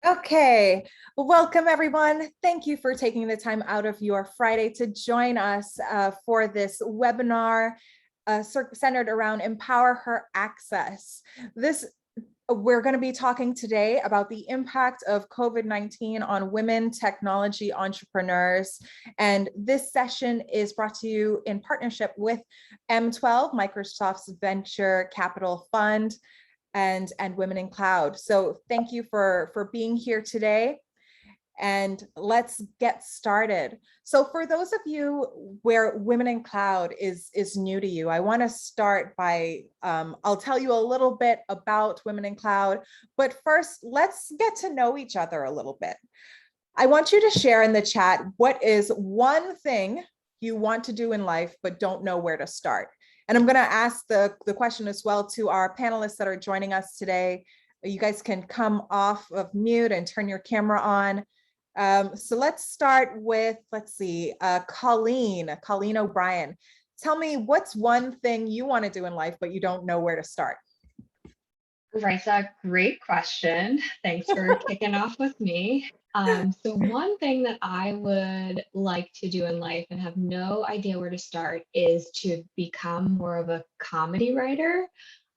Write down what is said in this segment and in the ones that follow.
Okay, welcome everyone. Thank you for taking the time out of your Friday to join us for this webinar centered around Empower Her Access. We're going to be talking today about the impact of COVID-19 on women technology entrepreneurs. And this session is brought to you in partnership with M12, Microsoft's venture capital fund, and Women in Cloud. So thank you for being here today. And let's get started. So for those of you where Women in Cloud is new to you, I want to start by, I'll tell you a little bit about Women in Cloud, but first let's get to know each other a little bit. I want you to share in the chat, what is one thing you want to do in life, but don't know where to start? And I'm going to ask the question as well to our panelists that are joining us today. You guys can come off of mute and turn your camera on. So let's start with, Colleen O'Brien. Tell me, what's one thing you want to do in life, but you don't know where to start? Raisa, great question. Thanks for kicking off with me. So one thing that I would like to do in life and have no idea where to start is to become more of a comedy writer.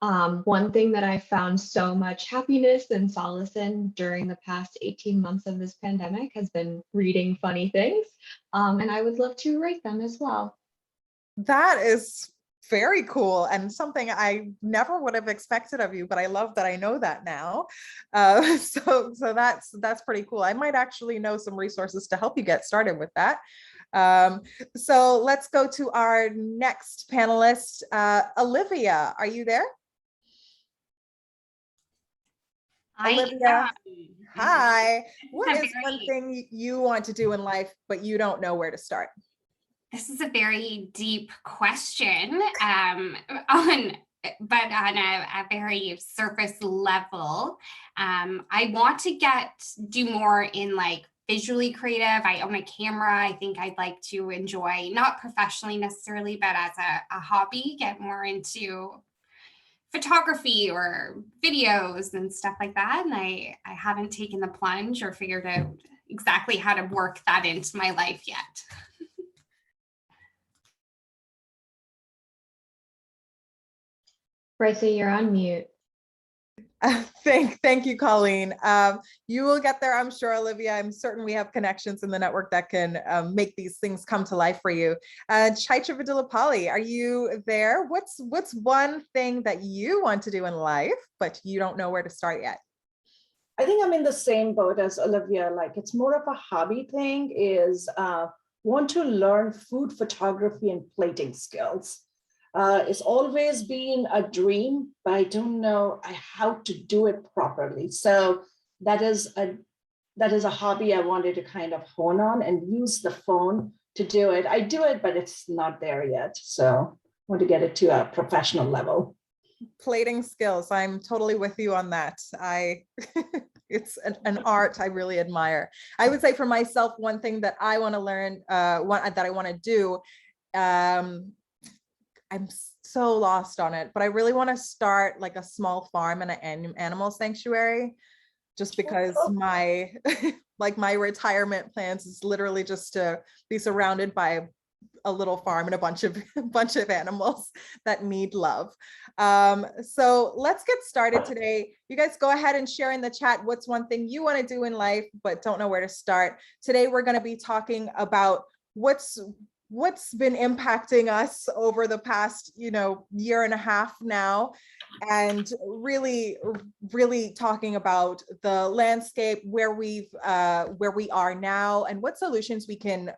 One thing that I found so much happiness and solace in during the past 18 months of this pandemic has been reading funny things. And I would love to write them as well. That is very cool and something I never would have expected of you, but I love that I know that now. So that's pretty cool. I might actually know some resources to help you get started with that. So let's go to our next panelist, Olivia. Are you there? Olivia, hi. What is one thing you want to do in life, but you don't know where to start? This is a very deep question, on a very surface level. I want to do more in like visually creative. I own a camera. I think I'd like to enjoy, not professionally necessarily, but as a hobby, get more into photography or videos and stuff like that. And I haven't taken the plunge or figured out exactly how to work that into my life yet. Raisa, you're on mute. Thank you, Colleen. You will get there, I'm sure, Olivia. I'm certain we have connections in the network that can make these things come to life for you. Chaitra Vidulapalli, are you there? What's one thing that you want to do in life, but you don't know where to start yet? I think I'm in the same boat as Olivia. Like, it's more of a hobby thing, is want to learn food photography and plating skills. It's always been a dream, but I don't know how to do it properly. So that is a hobby I wanted to kind of hone on and use the phone to do it. I do it, but it's not there yet. So I want to get it to a professional level. Plating skills, I'm totally with you on that. It's an art I really admire. I would say for myself, one thing that I want to learn, that I want to do, I'm so lost on it, but I really want to start like a small farm and an animal sanctuary, just because my my retirement plans is literally just to be surrounded by a little farm and a bunch of animals that need love. So let's get started today. You guys go ahead and share in the chat what's one thing you want to do in life but don't know where to start. Today we're going to be talking about what's been impacting us over the past, year and a half now, and really talking about the landscape where we are now and what solutions we can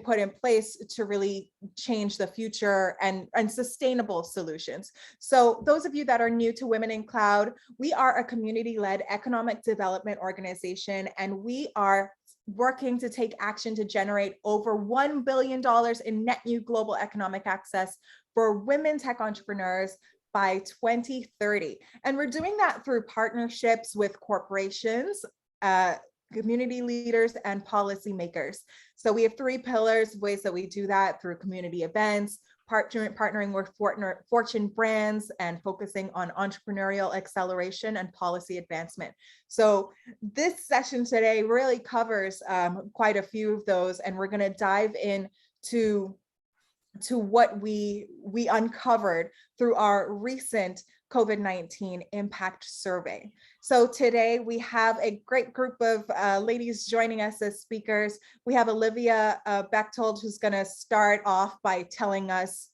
put in place to really change the future and sustainable solutions. So those of you that are new to Women in Cloud, we are a community-led economic development organization, and we are working to take action to generate over $1 billion in net new global economic access for women tech entrepreneurs by 2030. And we're doing that through partnerships with corporations, community leaders, and policymakers. So we have three pillars, ways that we do that: through community events, partnering with Fortune brands and focusing on entrepreneurial acceleration and policy advancement. So this session today really covers quite a few of those, and we're going to dive in to what we uncovered through our recent COVID-19 impact survey. So today we have a great group of ladies joining us as speakers. We have Olivia Bechtold, who's going to start off by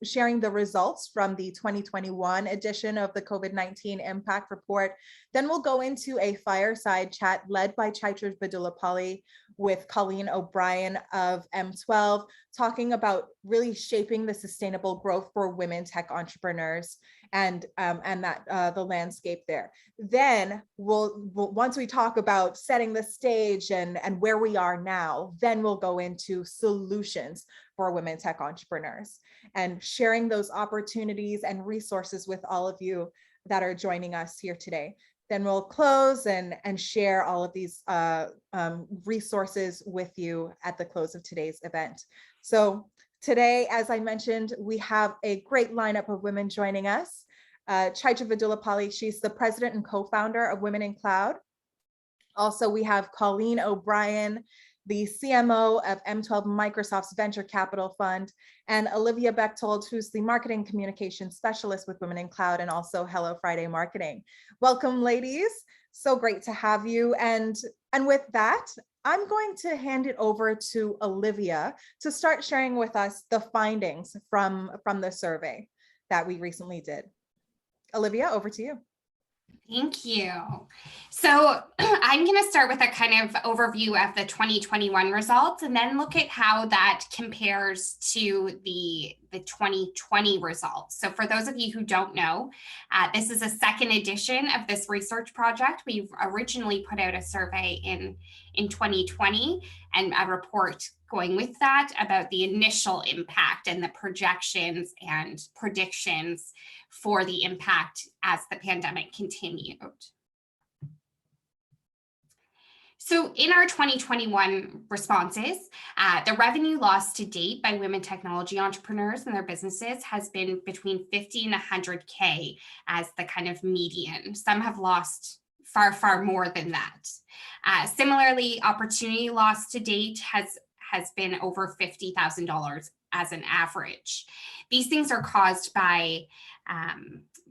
sharing the results from the 2021 edition of the COVID-19 impact report. Then we'll go into a fireside chat led by Chaitra Vidulapalli with Colleen O'Brien of M12, talking about really shaping the sustainable growth for women tech entrepreneurs and the landscape there. Then we'll once we talk about setting the stage and where we are now, then we'll go into solutions for women tech entrepreneurs and sharing those opportunities and resources with all of you that are joining us here today. Then we'll close and share all of these resources with you at the close of today's event. So today, as I mentioned, we have a great lineup of women joining us. Chaitra Vidulapalli, she's the president and co-founder of Women in Cloud. Also, we have Colleen O'Brien, the CMO of M12 Microsoft's Venture Capital Fund, and Olivia Bechtold, who's the marketing communication specialist with Women in Cloud and also Hello Friday Marketing. Welcome, ladies. So great to have you. And with that, I'm going to hand it over to Olivia to start sharing with us the findings from the survey that we recently did. Olivia, over to you. Thank you. So I'm going to start with a kind of overview of the 2021 results and then look at how that compares to the 2020 results. So for those of you who don't know, this is a second edition of this research project. We've originally put out a survey in 2020 and a report going with that about the initial impact and the projections and predictions for the impact as the pandemic continued. So in our 2021 responses, the revenue lost to date by women technology entrepreneurs and their businesses has been between 50 and 100K as the kind of median. Some have lost far, far more than that. Similarly, opportunity loss to date has been over $50,000 as an average. These things are caused by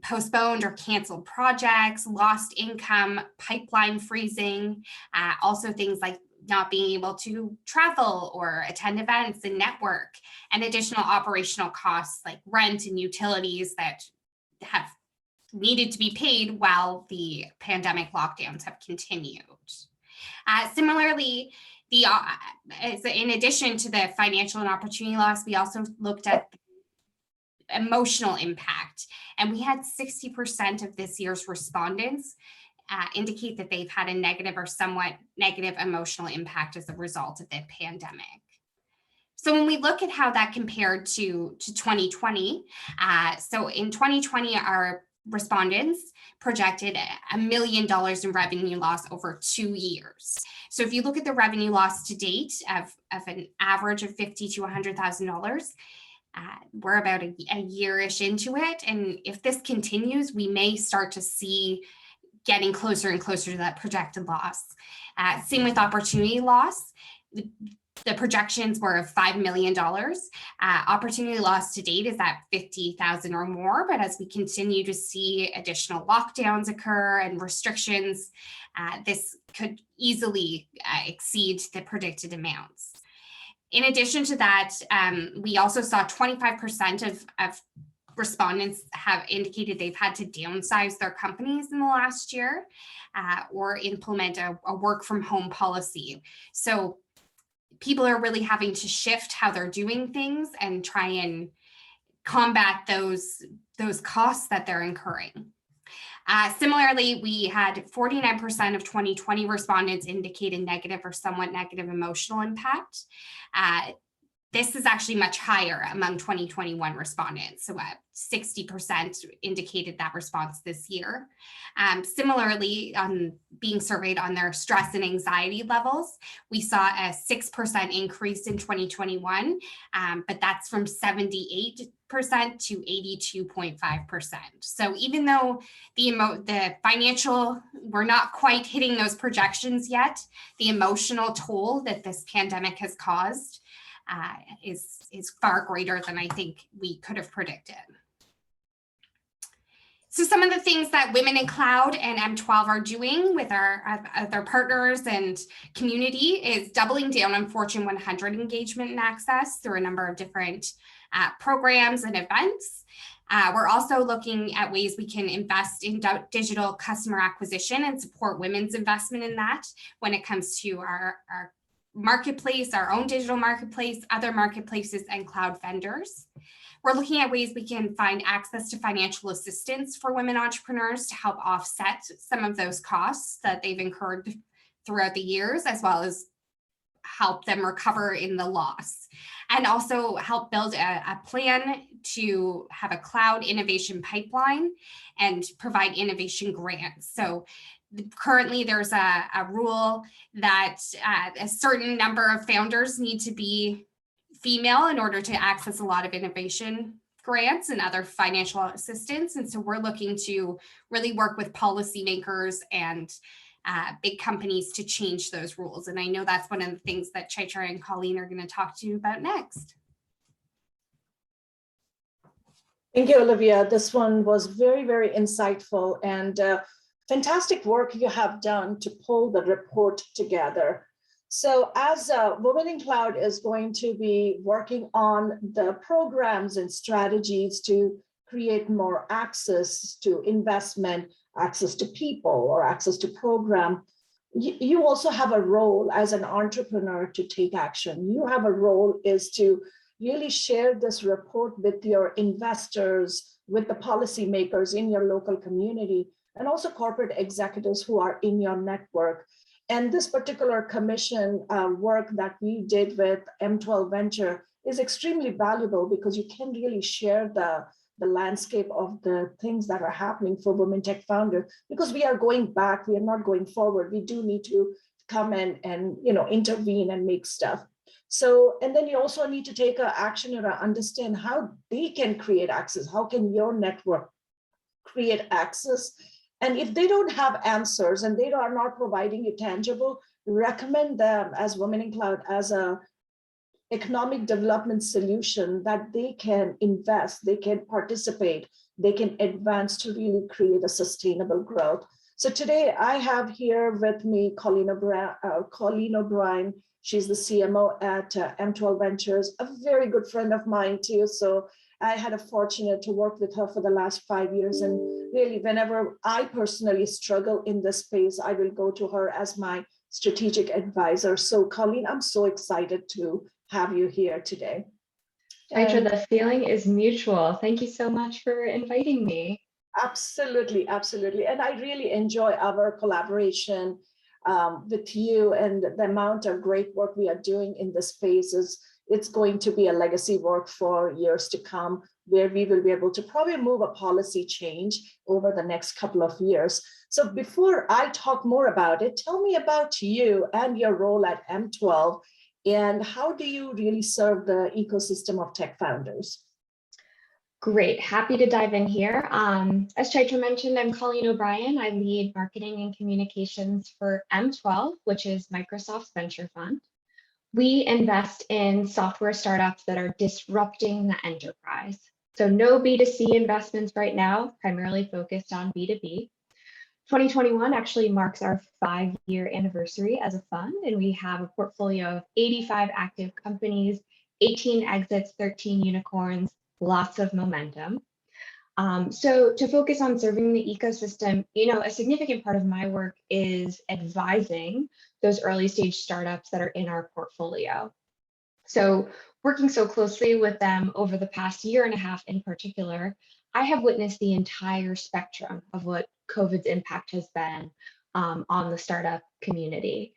postponed or canceled projects, lost income, pipeline freezing, also things like not being able to travel or attend events and network, and additional operational costs like rent and utilities that have needed to be paid while the pandemic lockdowns have continued. Similarly, in addition to the financial and opportunity loss, we also looked at emotional impact, and we had 60% of this year's respondents indicate that they've had a negative or somewhat negative emotional impact as a result of the pandemic. So when we look at how that compared to 2020, so in 2020, our respondents projected $1 million in revenue loss over 2 years. So if you look at the revenue loss to date of an average of $50,000 to $100,000, we're about a year-ish into it. And if this continues, we may start to see getting closer and closer to that projected loss. Same with opportunity loss. The projections were of $5 million. Opportunity loss to date is at 50,000 or more, but as we continue to see additional lockdowns occur and restrictions, this could easily exceed the predicted amounts. In addition to that, we also saw 25% of respondents have indicated they've had to downsize their companies in the last year or implement a work from home policy. So people are really having to shift how they're doing things and try and combat those costs that they're incurring. Similarly, we had 49% of 2020 respondents indicated negative or somewhat negative emotional impact. this is actually much higher among 2021 respondents. So 60% indicated that response this year. Similarly, being surveyed on their stress and anxiety levels, we saw a 6% increase in 2021, but that's from 78% to 82.5%. So even though the financial, we're not quite hitting those projections yet, the emotional toll that this pandemic has caused is far greater than I think we could have predicted. So some of the things that Women in Cloud and M12 are doing with our other partners and community is doubling down on Fortune 100 engagement and access through a number of different programs and events. We're also looking at ways we can invest in digital customer acquisition and support women's investment in that when it comes to our marketplace, our own digital marketplace, other marketplaces, and cloud vendors. We're looking at ways we can find access to financial assistance for women entrepreneurs to help offset some of those costs that they've incurred throughout the years, as well as help them recover in the loss, and also help build a plan to have a cloud innovation pipeline and provide innovation grants. So currently there's a rule that a certain number of founders need to be female in order to access a lot of innovation grants and other financial assistance. And so we're looking to really work with policymakers and big companies to change those rules. And I know that's one of the things that Chaitra and Colleen are going to talk to you about next. Thank you, Olivia. This one was very, very insightful and fantastic work you have done to pull the report together. So as Women in Cloud is going to be working on the programs and strategies to create more access to investment, access to people, or access to program, you also have a role as an entrepreneur to take action. You have a role is to really share this report with your investors, with the policymakers in your local community, and also corporate executives who are in your network. And this particular commission work that we did with M12 Venture is extremely valuable because you can really share the landscape of the things that are happening for women tech founders, because we are going back, we are not going forward. We do need to come in and intervene and make stuff. So, and then you also need to take action or understand how they can create access. How can your network create access? And if they don't have answers and they are not providing you tangible, recommend them as Women in Cloud as a economic development solution that they can invest, they can participate, they can advance to really create a sustainable growth. So today I have here with me Colleen O'Brien. She's the CMO at M12 Ventures, a very good friend of mine too. So I had a fortunate to work with her for the last 5 years. And really, whenever I personally struggle in this space, I will go to her as my strategic advisor. So Colleen, I'm so excited to have you here today. Chaitra, the feeling is mutual. Thank you so much for inviting me. Absolutely, absolutely. And I really enjoy our collaboration with you, and the amount of great work we are doing in this space it's going to be a legacy work for years to come, where we will be able to probably move a policy change over the next couple of years. So before I talk more about it, tell me about you and your role at M12, and how do you really serve the ecosystem of tech founders? Great, happy to dive in here. As Chaitra mentioned, I'm Colleen O'Brien. I lead marketing and communications for M12, which is Microsoft's venture fund. We invest in software startups that are disrupting the enterprise. So no B2C investments right now, primarily focused on B2B. 2021 actually marks our 5-year anniversary as a fund, and we have a portfolio of 85 active companies, 18 exits, 13 unicorns, lots of momentum. So to focus on serving the ecosystem, a significant part of my work is advising those early stage startups that are in our portfolio. So working so closely with them over the past year and a half in particular, I have witnessed the entire spectrum of what COVID's impact has been on the startup community.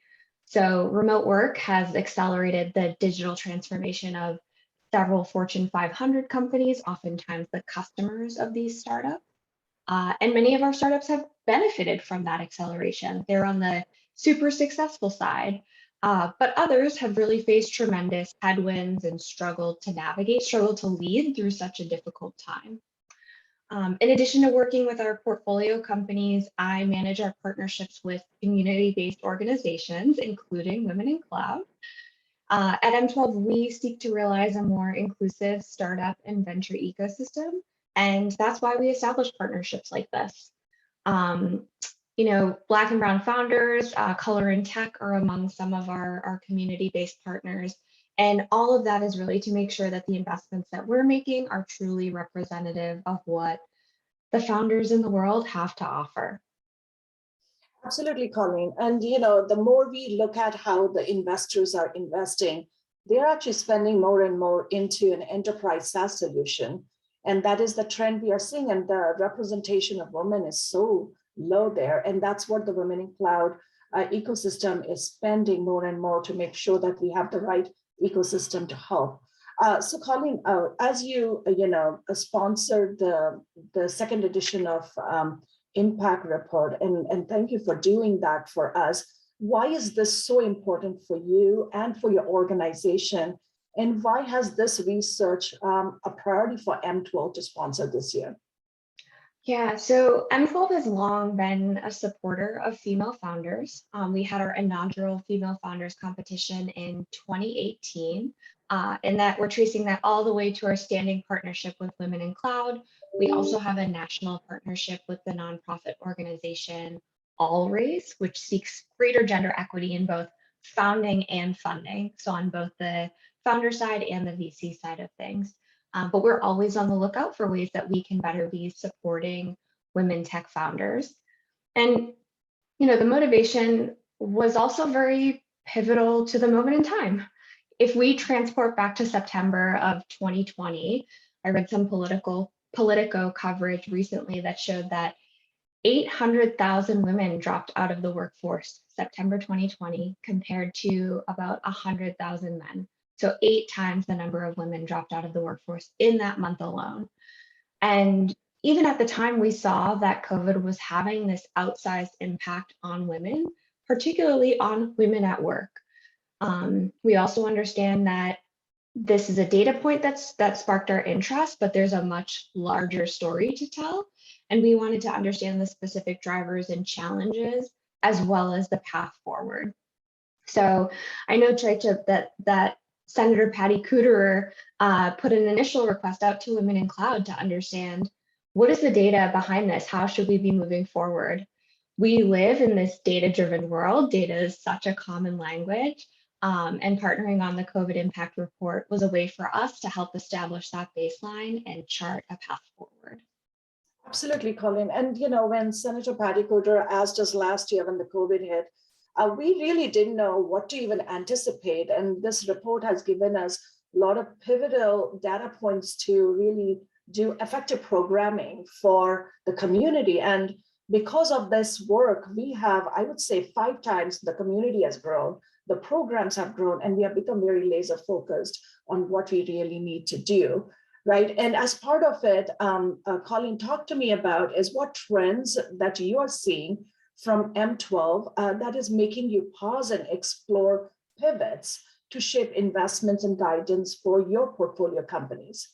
So remote work has accelerated the digital transformation of several Fortune 500 companies, oftentimes the customers of these startups. And many of our startups have benefited from that acceleration. They're on the super successful side, but others have really faced tremendous headwinds and struggled to lead through such a difficult time. In addition to working with our portfolio companies, I manage our partnerships with community-based organizations, including Women in Cloud. At M12, we seek to realize a more inclusive startup and venture ecosystem, and that's why we establish partnerships like this. Black and brown founders, color and tech are among some of our community-based partners. And all of that is really to make sure that the investments that we're making are truly representative of what the founders in the world have to offer. Absolutely, Colleen. And the more we look at how the investors are investing, they're actually spending more and more into an enterprise SaaS solution. And that is the trend we are seeing. And the representation of women is so low there. And that's what the Women in Cloud ecosystem is spending more and more to make sure that we have the right ecosystem to help. So Colleen, as you sponsored the second edition of Impact Report, and thank you for doing that for us. Why is this so important for you and for your organization? And why has this research a priority for M12 to sponsor this year? Yeah, so M12 has long been a supporter of female founders. We had our inaugural Female Founders Competition in 2018, and that we're tracing that all the way to our standing partnership with Women in Cloud. We also have a national partnership with the nonprofit organization AllRaise, which seeks greater gender equity in both founding and funding, so on both the founder side and the VC side of things. But we're always on the lookout for ways that we can better be supporting women tech founders. And, the motivation was also very pivotal to the moment in time. If we transport back to September of 2020, I read some Politico coverage recently that showed that 800,000 women dropped out of the workforce September 2020 compared to about 100,000 men. So 8 times the number of women dropped out of the workforce in that month alone. And even at the time, we saw that COVID was having this outsized impact on women, particularly on women at work. We also understand that this is a data point that sparked our interest, but there's a much larger story to tell. And we wanted to understand the specific drivers and challenges, as well as the path forward. So I know, Chaicha, that Senator Patty Kuderer put an initial request out to Women in Cloud to understand what is the data behind this? How should we be moving forward? We live in this data-driven world. Data is such a common language, and partnering on the COVID impact report was a way for us to help establish that baseline and chart a path forward. Absolutely, Colleen. And when Senator Patty Kuderer asked us last year when the COVID hit, we really didn't know what to even anticipate. And this report has given us a lot of pivotal data points to really do effective programming for the community. And because of this work, we have, I would say, 5 times the community has grown, the programs have grown, and we have become very laser focused on what we really need to do. Right. And as part of it, Colleen, talk to me about is what trends that you are seeing from M12 that is making you pause and explore pivots to shape investments and guidance for your portfolio companies?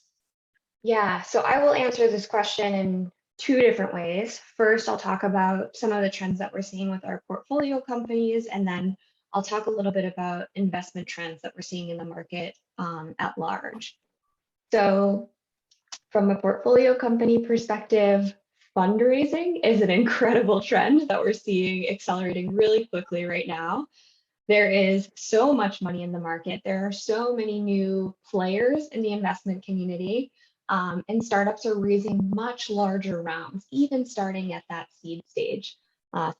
Yeah, so I will answer this question in 2 different ways. First, I'll talk about some of the trends that we're seeing with our portfolio companies, and then I'll talk a little bit about investment trends that we're seeing in the market at large. So from a portfolio company perspective, fundraising is an incredible trend that we're seeing accelerating really quickly right now. There is so much money in the market. There are so many new players in the investment community, and startups are raising much larger rounds, even starting at that seed stage.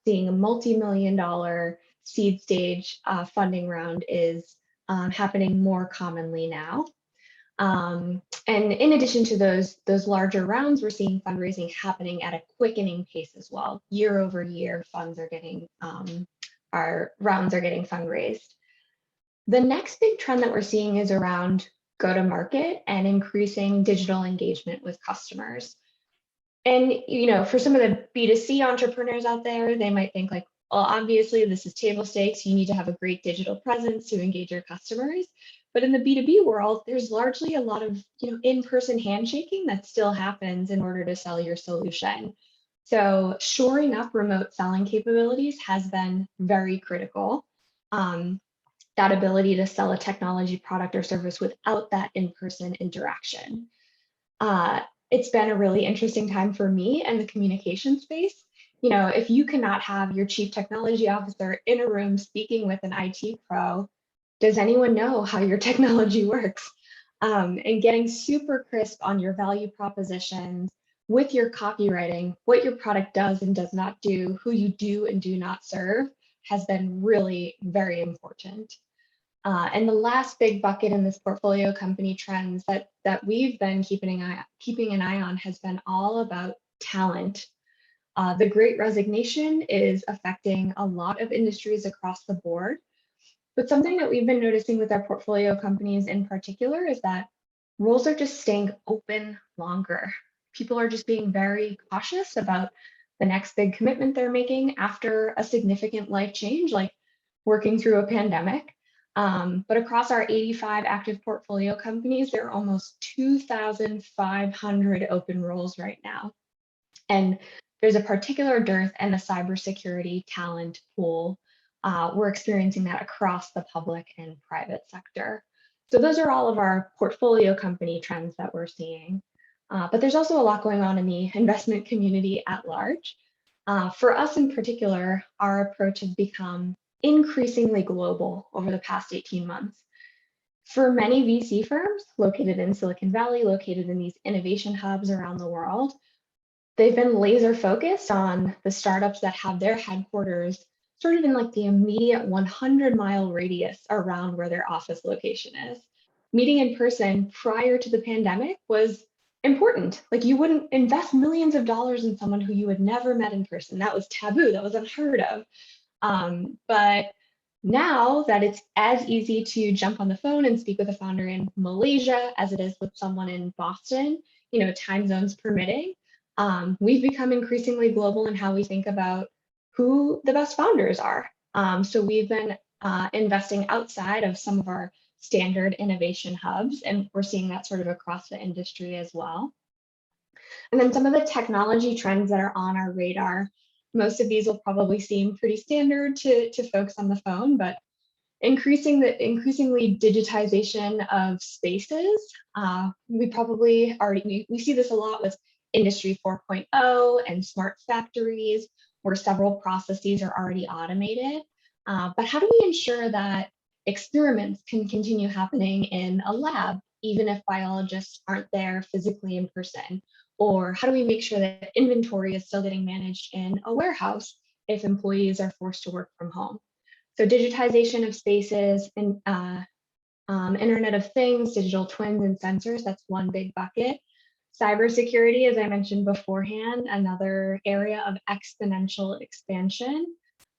Seeing a multi-million-dollar seed stage funding round is happening more commonly now. And in addition to those larger rounds, we're seeing fundraising happening at a quickening pace as well. Year over year, funds are getting rounds are getting fundraised. The next big trend that we're seeing is around go-to-market and increasing digital engagement with customers. And, you know, for some of the B2C entrepreneurs out there, they might think like, well, obviously this is table stakes. You need to have a great digital presence to engage your customers. But in the B2B world, there's largely a lot of, you know, in-person handshaking that still happens in order to sell your solution. So shoring up remote selling capabilities has been very critical. That ability to sell a technology product or service without that in-person interaction. It's been a really interesting time for me and the communication space. You know, if you cannot have your chief technology officer in a room speaking with an IT pro, does anyone know how your technology works? And getting super crisp on your value propositions with your copywriting, what your product does and does not do, who you do and do not serve, has been really very important. And the last big bucket in this portfolio company trends that we've been keeping an eye on has been all about talent. The Great Resignation is affecting a lot of industries across the board. But something that we've been noticing with our portfolio companies in particular is that roles are just staying open longer. People are just being very cautious about the next big commitment they're making after a significant life change, like working through a pandemic. But across our 85 active portfolio companies, there are almost 2,500 open roles right now. And there's a particular dearth in the cybersecurity talent pool. We're experiencing that across the public and private sector. So those are all of our portfolio company trends that we're seeing. But there's also a lot going on in the investment community at large. For us in particular, our approach has become increasingly global over the past 18 months. For many VC firms located in Silicon Valley, located in these innovation hubs around the world, they've been laser focused on the startups that have their headquarters sort of in like the immediate 100-mile radius around where their office location is. Meeting in person prior to the pandemic was important. Like you wouldn't invest millions of dollars in someone who you had never met in person. That was taboo, that was unheard of. But now that it's as easy to jump on the phone and speak with a founder in Malaysia as it is with someone in Boston, you know, time zones permitting, we've become increasingly global in how we think about who the best founders are. So we've been investing outside of some of our standard innovation hubs, and we're seeing that sort of across the industry as well. And then some of the technology trends that are on our radar, most of these will probably seem pretty standard to folks on the phone, but increasingly digitization of spaces. We probably already, we see this a lot with Industry 4.0 and smart factories, where several processes are already automated. But how do we ensure that experiments can continue happening in a lab, even if biologists aren't there physically in person? Or how do we make sure that inventory is still getting managed in a warehouse if employees are forced to work from home? So digitization of spaces and Internet of Things, digital twins and sensors, that's one big bucket. Cybersecurity, as I mentioned beforehand, another area of exponential expansion.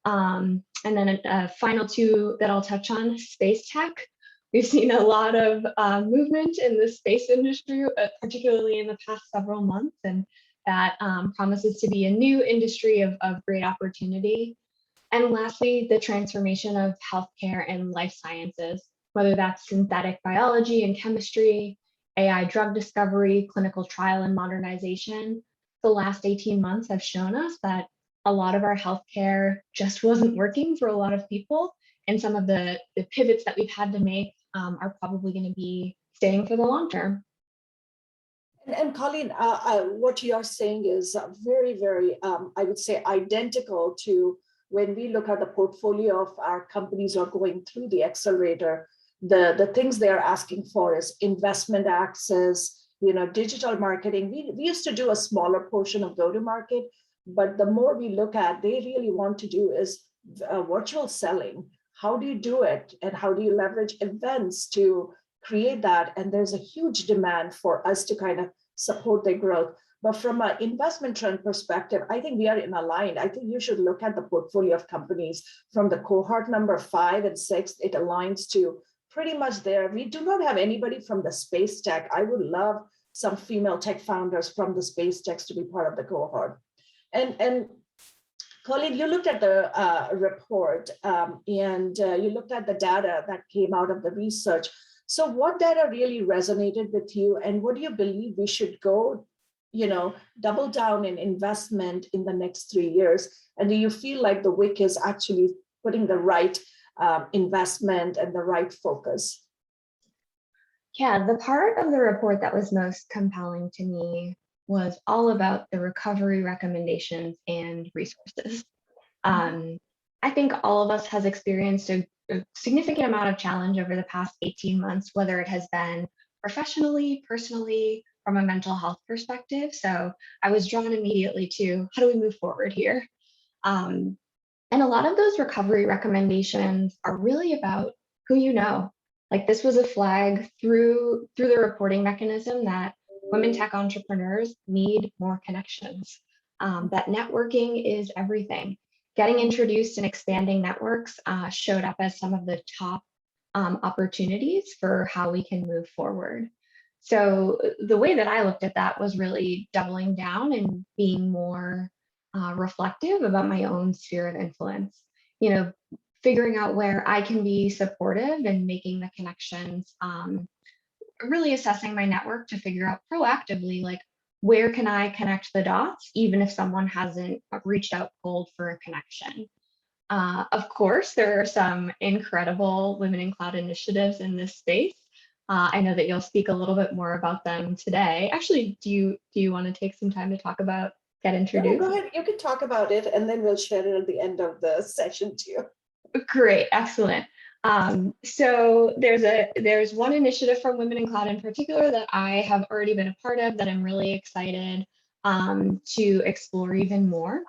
And then a final two that I'll touch on, space tech. We've seen a lot of movement in the space industry, particularly in the past several months, and that promises to be a new industry of great opportunity. And lastly, the transformation of healthcare and life sciences, whether that's synthetic biology and chemistry, AI drug discovery, clinical trial and modernization. The last 18 months have shown us that a lot of our healthcare just wasn't working for a lot of people. And some of the pivots that we've had to make are probably going to be staying for the long term. And Colleen, what you are saying is very, very, I would say, identical to when we look at the portfolio of our companies who are going through the accelerator. The things they are asking for is investment access, you know, digital marketing. We used to do a smaller portion of go-to-market, but the more we look at, they really want to do is virtual selling. How do you do it? And how do you leverage events to create that? And there's a huge demand for us to kind of support their growth. But from an investment trend perspective, I think we are in a line. I think you should look at the portfolio of companies from the cohort number 5 and 6. It aligns to pretty much there. We do not have anybody from the space tech. I would love some female tech founders from the space techs to be part of the cohort. And Colleen, you looked at the report and you looked at the data that came out of the research. So what data really resonated with you, and what do you believe we should go, double down in investment in the next 3 years? And do you feel like the WIC is actually putting the right investment and the right focus? Yeah, the part of the report that was most compelling to me was all about the recovery recommendations and resources. I think all of us has experienced a significant amount of challenge over the past 18 months, whether it has been professionally, personally, from a mental health perspective. So I was drawn immediately to how do we move forward here? And a lot of those recovery recommendations are really about who you know. Like this was a flag through the reporting mechanism that women tech entrepreneurs need more connections, that networking is everything. Getting introduced and expanding networks showed up as some of the top opportunities for how we can move forward. So the way that I looked at that was really doubling down and being more reflective about my own sphere of influence, figuring out where I can be supportive and making the connections, really assessing my network to figure out proactively, like, where can I connect the dots, even if someone hasn't reached out cold for a connection. Of course, there are some incredible Women in Cloud initiatives in this space. I know that you'll speak a little bit more about them today. Actually, do you want to take some time to talk about, get introduced? No, go ahead, you can talk about it, and then we'll share it at the end of the session too. Great, excellent. So there's one initiative from Women in Cloud in particular that I have already been a part of that I'm really excited to explore even more.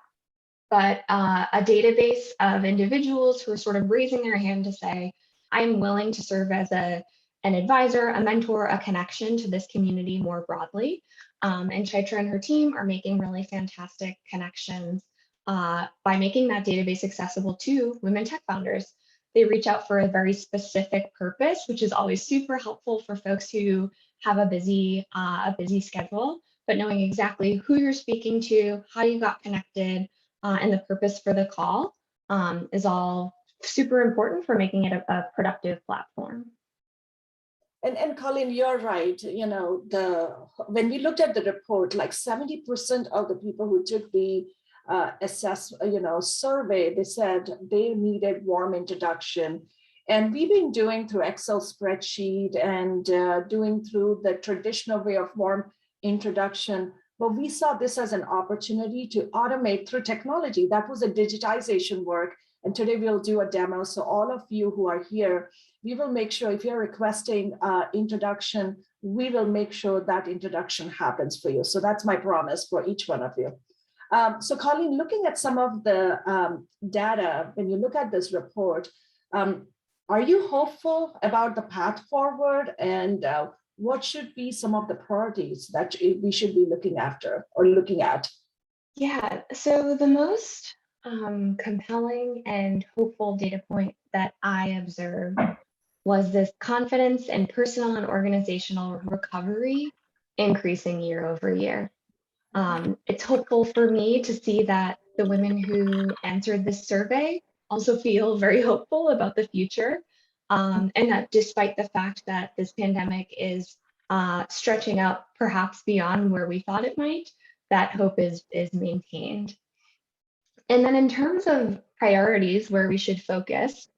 But a database of individuals who are sort of raising their hand to say, I'm willing to serve as an advisor, a mentor, a connection to this community more broadly. And Chaitra and her team are making really fantastic connections by making that database accessible to women tech founders. They reach out for a very specific purpose, which is always super helpful for folks who have a busy schedule, but knowing exactly who you're speaking to, how you got connected, and the purpose for the call is all super important for making it a productive platform. And Colleen, you're right. When we looked at the report, like 70% of the people who took the survey, they said they needed warm introduction. And we've been doing through Excel spreadsheet and doing through the traditional way of warm introduction. But we saw this as an opportunity to automate through technology. That was a digitization work. And today we'll do a demo. So all of you who are here, we will make sure if you're requesting introduction, we will make sure that introduction happens for you. So that's my promise for each one of you. So Colleen, looking at some of the data, when you look at this report, are you hopeful about the path forward, and what should be some of the priorities that we should be looking after or looking at? Yeah, so the most compelling and hopeful data point that I observed was this confidence in personal and organizational recovery increasing year over year. It's hopeful for me to see that the women who answered this survey also feel very hopeful about the future, and that despite the fact that this pandemic is stretching out perhaps beyond where we thought it might, that hope is maintained. And then in terms of priorities where we should focus,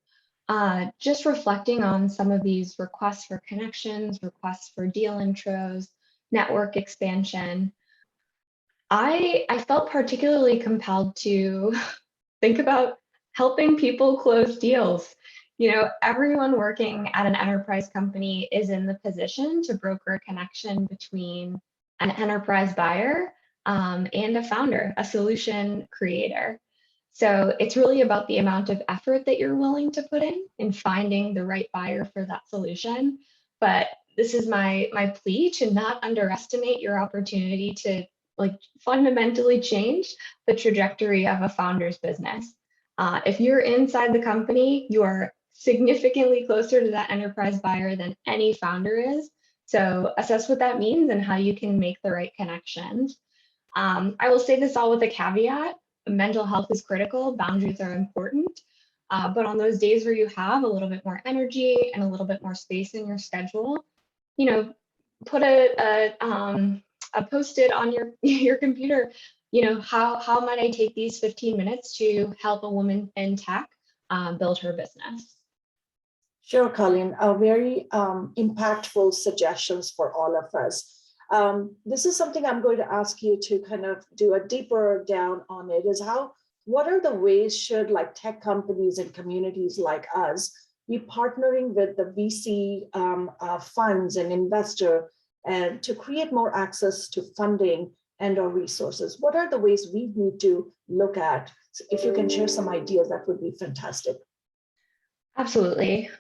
just reflecting on some of these requests for connections, requests for deal intros, network expansion, I felt particularly compelled to think about helping people close deals. Everyone working at an enterprise company is in the position to broker a connection between an enterprise buyer and a founder, a solution creator. So it's really about the amount of effort that you're willing to put in finding the right buyer for that solution. But this is my plea to not underestimate your opportunity to like fundamentally change the trajectory of a founder's business. If you're inside the company, you are significantly closer to that enterprise buyer than any founder is. So assess what that means and how you can make the right connections. I will say this all with a caveat. Mental health is critical, boundaries are important. But on those days where you have a little bit more energy and a little bit more space in your schedule, you know, put a post-it on your computer. You know, how might I take these 15 minutes to help a woman in tech build her business? Sure, Colleen, very impactful suggestions for all of us. This is something I'm going to ask you to kind of do a deeper down on it, is what are the ways should like tech companies and communities like us be partnering with the VC funds and investor and to create more access to funding and or resources? What are the ways we need to look at? If you can share some ideas, that would be fantastic. Absolutely.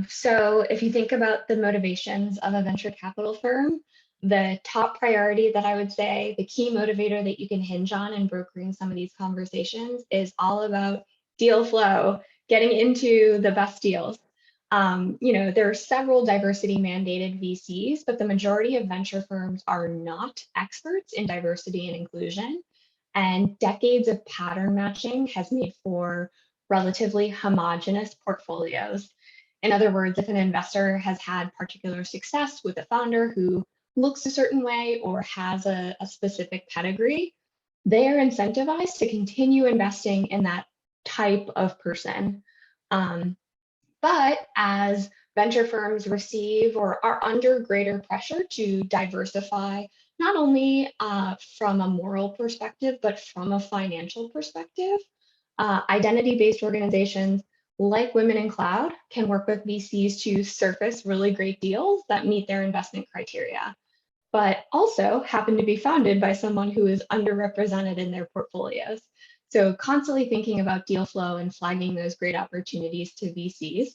So if you think about the motivations of a venture capital firm, the top priority that I would say, the key motivator that you can hinge on in brokering some of these conversations is all about deal flow, getting into the best deals. You know, there are several diversity mandated VCs, but the majority of venture firms are not experts in diversity and inclusion. And decades of pattern matching has made for relatively homogenous portfolios. In other words, if an investor has had particular success with a founder who looks a certain way or has a specific pedigree, they are incentivized to continue investing in that type of person. But as venture firms receive or are under greater pressure to diversify, not only from a moral perspective, but from a financial perspective, identity-based organizations like Women in Cloud can work with VCs to surface really great deals that meet their investment criteria, but also happen to be founded by someone who is underrepresented in their portfolios. So constantly thinking about deal flow and flagging those great opportunities to VCs.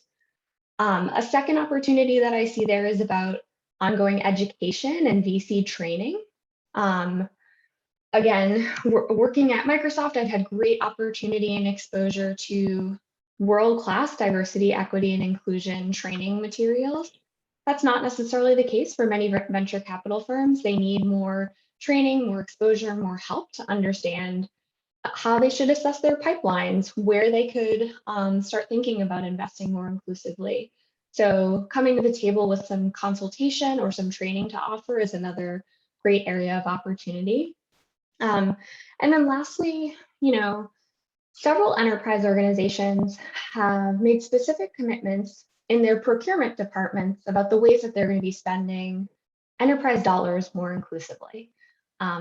A second opportunity that I see there is about ongoing education and VC training. Again, working at Microsoft, I've had great opportunity and exposure to world-class diversity, equity, and inclusion training materials. That's not necessarily the case for many venture capital firms. They need more training, more exposure, more help to understand how they should assess their pipelines, where they could start thinking about investing more inclusively. So coming to the table with some consultation or some training to offer is another great area of opportunity. And then lastly, you know, several enterprise organizations have made specific commitments in their procurement departments about the ways that they're going to be spending enterprise dollars more inclusively.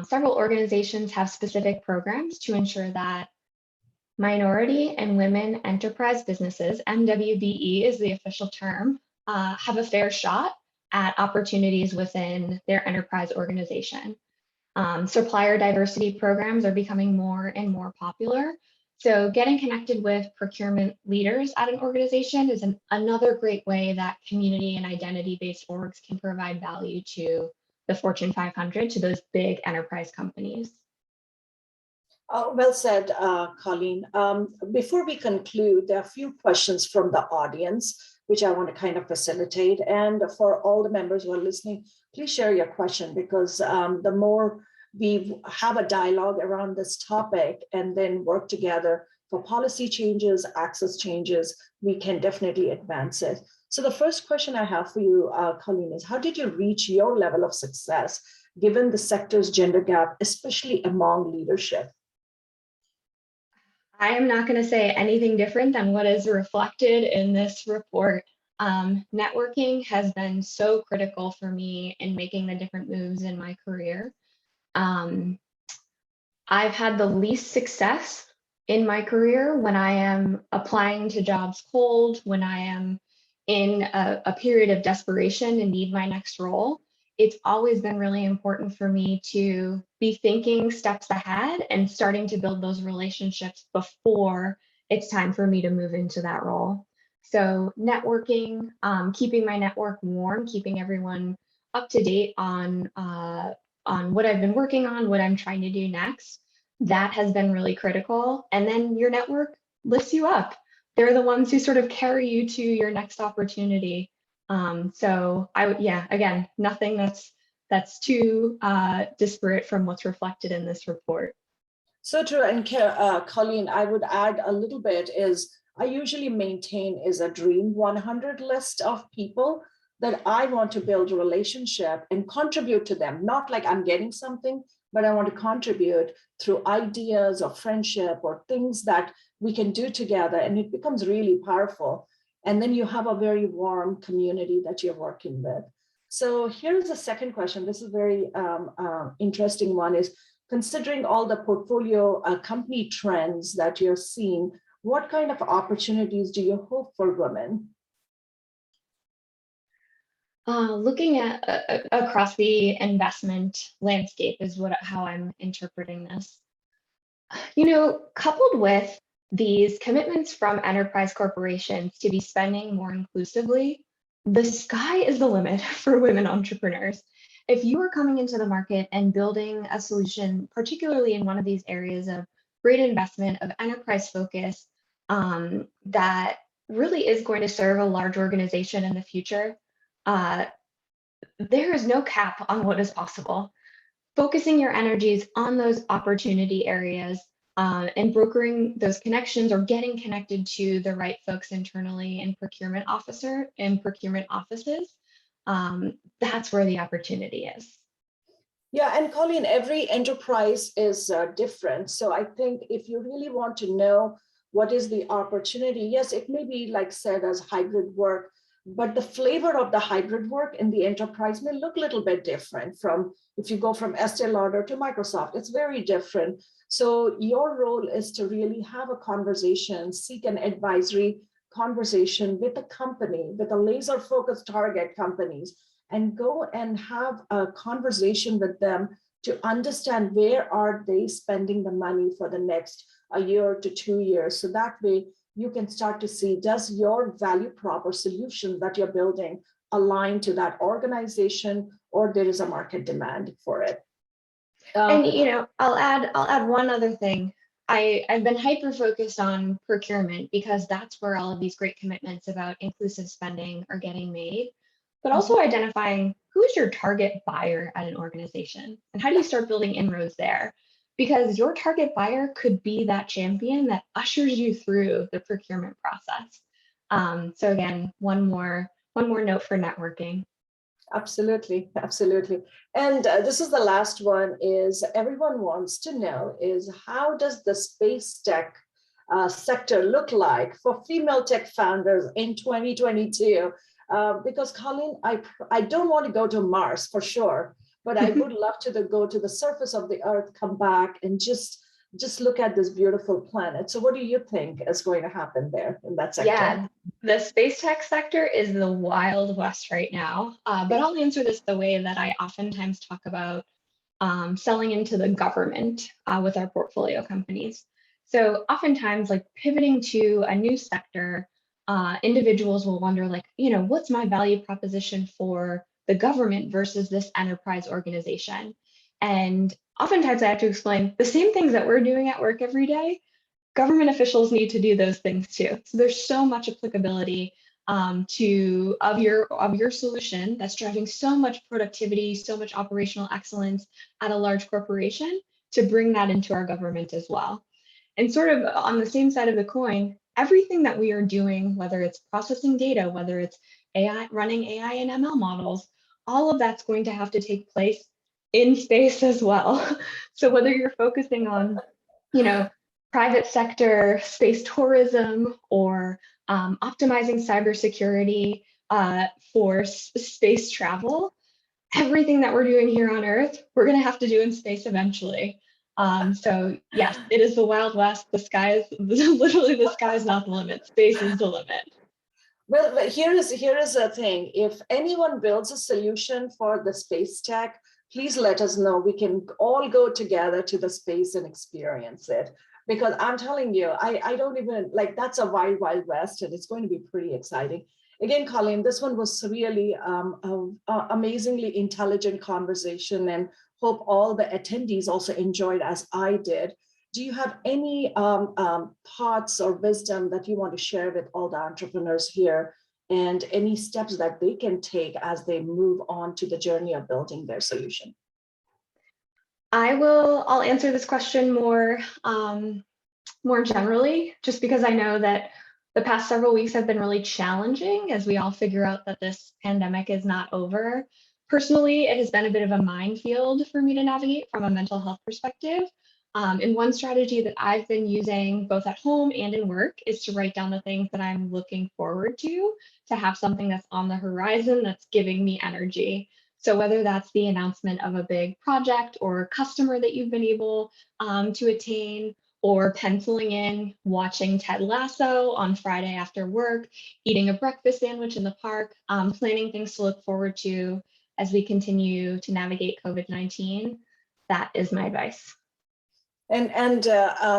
Several organizations have specific programs to ensure that minority and women enterprise businesses, MWBE is the official term, have a fair shot at opportunities within their enterprise organization. Supplier diversity programs are becoming more and more popular. So getting connected with procurement leaders at an organization is another great way that community and identity-based orgs can provide value to the Fortune 500, to those big enterprise companies. Oh, well said, Colleen. Before we conclude, there are a few questions from the audience, which I want to kind of facilitate. And for all the members who are listening, please share your question, because the more we have a dialogue around this topic and then work together for policy changes, access changes, we can definitely advance it. So the first question I have for you, Colleen, is how did you reach your level of success given the sector's gender gap, especially among leadership? I am not going to say anything different than what is reflected in this report. Networking has been so critical for me in making the different moves in my career. I've had the least success in my career when I am applying to jobs cold, when I am in a period of desperation and need my next role. It's always been really important for me to be thinking steps ahead and starting to build those relationships before it's time for me to move into that role. So networking, keeping my network warm, keeping everyone up to date on what I've been working on, what I'm trying to do next. That has been really critical. And then your network lifts you up. They're the ones who sort of carry you to your next opportunity. So I would, yeah, again, nothing that's too disparate from what's reflected in this report. So true. And Colleen, I would add a little bit is I usually maintain is a dream 100 list of people that I want to build a relationship and contribute to them. Not like I'm getting something, but I want to contribute through ideas or friendship or things that we can do together. And it becomes really powerful. And then you have a very warm community that you're working with. So here's the second question. This is a very interesting one is, considering all the portfolio company trends that you're seeing, what kind of opportunities do you hope for women? Looking at across the investment landscape is how I'm interpreting this. Coupled with these commitments from enterprise corporations to be spending more inclusively, the sky is the limit for women entrepreneurs. If you are coming into the market and building a solution, particularly in one of these areas of great investment, of enterprise focus, that really is going to serve a large organization in the future, there is no cap on what is possible. Focusing your energies on those opportunity areas and brokering those connections or getting connected to the right folks internally in procurement offices, that's where the opportunity is. Yeah, and Colleen, every enterprise is different. So I think if you really want to know what is the opportunity, yes, it may be like said as hybrid work, but the flavor of the hybrid work in the enterprise may look a little bit different from if you go from Estee Lauder to Microsoft, it's very different. So your role is to really have a conversation, seek an advisory conversation with a company, with a laser focused target companies, and go and have a conversation with them to understand where are they spending the money for the next a year to 2 years. So that way you can start to see, does your value prop or solution that you're building align to that organization, or there is a market demand for it? And I'll add one other thing. I've been hyper focused on procurement because that's where all of these great commitments about inclusive spending are getting made, but also identifying who is your target buyer at an organization and how do you start building inroads there? Because your target buyer could be that champion that ushers you through the procurement process. So again, one more note for networking. Absolutely, absolutely. And this is the last one is everyone wants to know is how does the space tech sector look like for female tech founders in 2022? Because Colleen, I don't want to go to Mars for sure, but I would love to go to the surface of the earth, come back and just look at this beautiful planet. So what do you think is going to happen there in that sector? Yeah, the space tech sector is the Wild West right now, but I'll answer this the way that I oftentimes talk about selling into the government with our portfolio companies. So oftentimes, like pivoting to a new sector, individuals will wonder, like, what's my value proposition for the government versus this enterprise organization? And oftentimes I have to explain the same things that we're doing at work every day. Government officials need to do those things too. So there's so much applicability of your solution that's driving so much productivity, so much operational excellence at a large corporation to bring that into our government as well. And sort of on the same side of the coin, everything that we are doing, whether it's processing data, whether it's AI, running AI and ML models, all of that's going to have to take place in space as well. So whether you're focusing on, private sector space tourism or optimizing cybersecurity for space travel, everything that we're doing here on Earth, we're going to have to do in space eventually. So yes, it is the Wild West. The sky is literally the sky is not the limit. Space is the limit. Well, here is the thing. If anyone builds a solution for the space tech, please let us know. We can all go together to the space and experience it. Because I'm telling you, I don't even that's a wild, wild west, and it's going to be pretty exciting. Again, Colleen, this one was really amazingly intelligent conversation, and Hope all the attendees also enjoyed as I did. Do you have any thoughts or wisdom that you want to share with all the entrepreneurs here, and any steps that they can take as they move on to the journey of building their solution? I'll answer this question more generally, just because I know that the past several weeks have been really challenging as we all figure out that this pandemic is not over. Personally, it has been a bit of a minefield for me to navigate from a mental health perspective. And one strategy that I've been using both at home and in work is to write down the things that I'm looking forward to have something that's on the horizon that's giving me energy. So whether that's the announcement of a big project or customer that you've been able to attain, or penciling in watching Ted Lasso on Friday after work, eating a breakfast sandwich in the park, planning things to look forward to as we continue to navigate COVID-19, that is my advice. And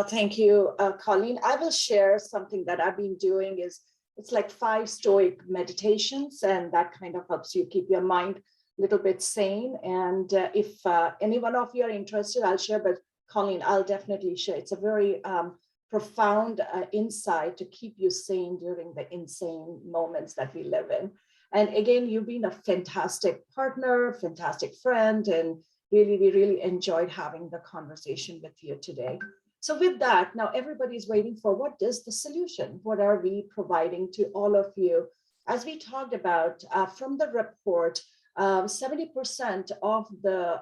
thank you, Colleen. I will share something that I've been doing. It's like 5 stoic meditations, and that kind of helps you keep your mind a little bit sane. And if any one of you are interested, I'll share, but Colleen, I'll definitely share. It's a very profound insight to keep you sane during the insane moments that we live in. And again, you've been a fantastic partner, fantastic friend, and we really enjoyed having the conversation with you today. So with that, now everybody's waiting for, what is the solution? What are we providing to all of you? As we talked about from the report, 70% of the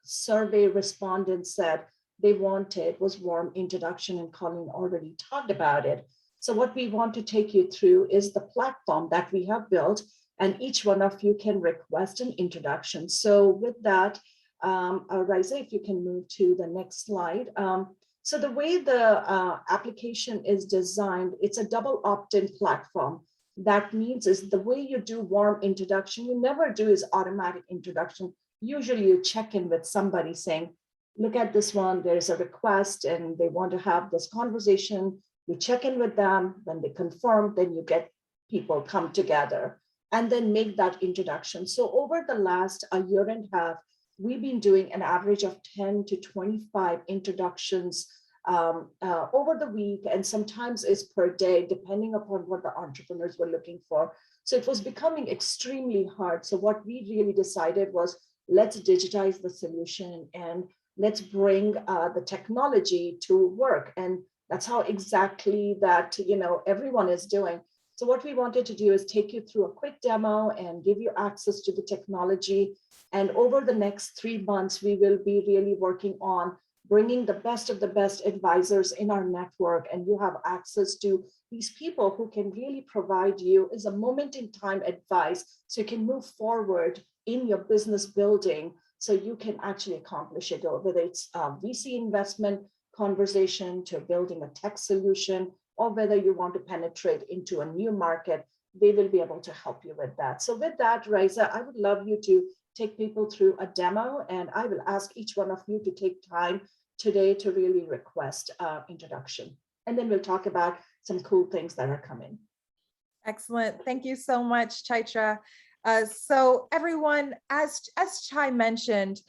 survey respondents said they wanted was warm introduction, and Colleen already talked about it. So what we want to take you through is the platform that we have built, and each one of you can request an introduction. So with that, Riza, if you can move to the next slide. So the way the application is designed, it's a double opt-in platform. That means is the way you do warm introduction, you never do is automatic introduction. Usually you check in with somebody saying, look at this one, there's a request and they want to have this conversation. You check in with them, when they confirm, then you get people come together and then make that introduction. So over the last a year and a half, we've been doing an average of 10 to 25 introductions over the week, and sometimes is per day, depending upon what the entrepreneurs were looking for. So it was becoming extremely hard. So what we really decided was, let's digitize the solution and let's bring the technology to work. And that's how exactly that, everyone is doing. So what we wanted to do is take you through a quick demo and give you access to the technology. And over the next 3 months, we will be really working on bringing the best of the best advisors in our network. And you have access to these people who can really provide you as a moment in time advice, so you can move forward in your business building, so you can actually accomplish it, or whether it's VC investment conversation to building a tech solution, or whether you want to penetrate into a new market, they will be able to help you with that. So with that, Riza, I would love you to take people through a demo, and I will ask each one of you to take time today to really request introduction. And then we'll talk about some cool things that are coming. Excellent. Thank you so much, Chaitra. So everyone, as Chai mentioned,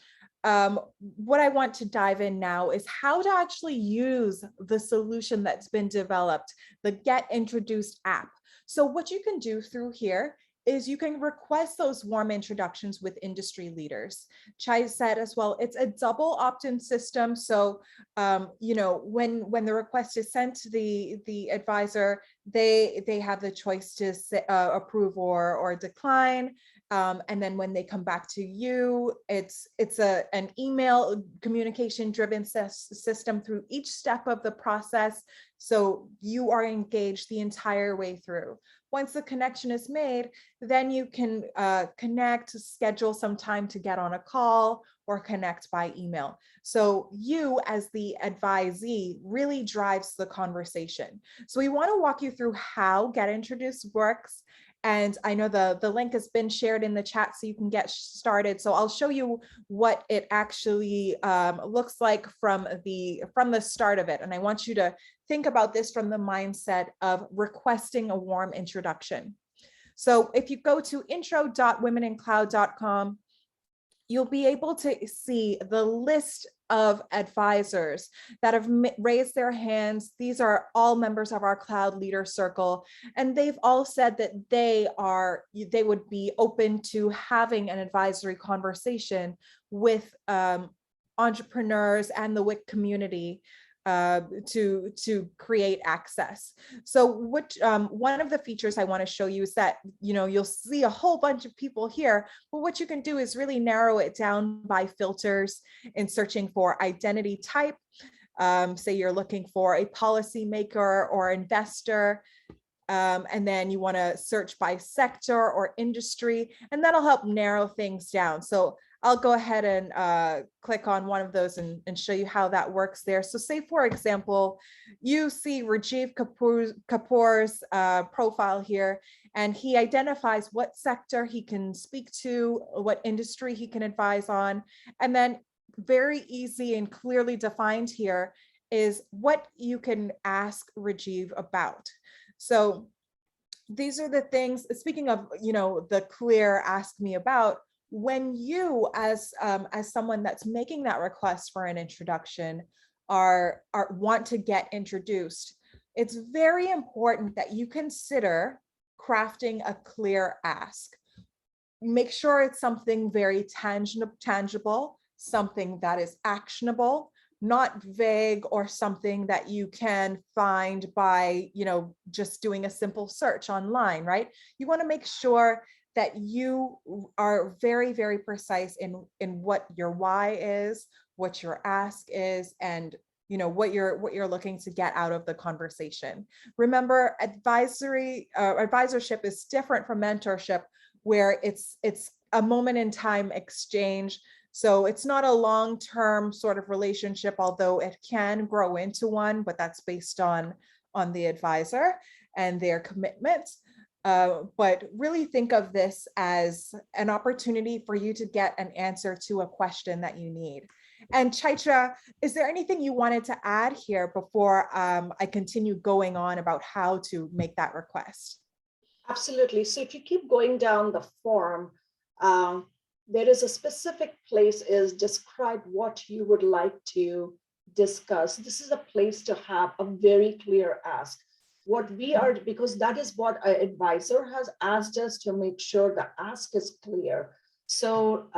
what I want to dive in now is how to actually use the solution that's been developed, the Get Introduced app. So what you can do through here is you can request those warm introductions with industry leaders. Chai said as well, it's a double opt-in system. So, when the request is sent to the advisor, they have the choice to approve or decline. And then when they come back to you, it's an email communication driven system through each step of the process. So you are engaged the entire way through. Once the connection is made, then you can connect, schedule some time to get on a call or connect by email. So you as the advisee really drives the conversation. So we want to walk you through how Get Introduced works. And I know the link has been shared in the chat so you can get started. So I'll show you what it actually looks like from the start of it. And I want you to think about this from the mindset of requesting a warm introduction. So if you go to intro.womenincloud.com, you'll be able to see the list of advisors that have raised their hands. These are all members of our Cloud Leader Circle, and they've all said that they would be open to having an advisory conversation with entrepreneurs and the Wix community to create access. So one of the features I want to show you is that, you'll see a whole bunch of people here, but what you can do is really narrow it down by filters in searching for identity type. Say you're looking for a policymaker or investor, and then you want to search by sector or industry, and that'll help narrow things down. So I'll go ahead and click on one of those and show you how that works there. So say, for example, you see Rajiv Kapoor's profile here, and he identifies what sector he can speak to, what industry he can advise on, and then very easy and clearly defined here is what you can ask Rajiv about. So these are the things, speaking of, the clear ask me about, when you as someone that's making that request for an introduction want to get introduced, it's very important that you consider crafting a clear ask. Make sure it's something very tangible, something that is actionable, not vague or something that you can find by, just doing a simple search online, right? You want to make sure that you are very, very precise in what your why is, what your ask is, and what you're looking to get out of the conversation. Remember, advisorship is different from mentorship, where it's a moment in time exchange. So it's not a long-term sort of relationship, although it can grow into one, but that's based on the advisor and their commitment. But really think of this as an opportunity for you to get an answer to a question that you need. And Chaitra, is there anything you wanted to add here before I continue going on about how to make that request? Absolutely. So if you keep going down the form, there is a specific place is describe what you would like to discuss. This is a place to have a very clear ask. What we are, because that is what an advisor has asked us to make sure the ask is clear. So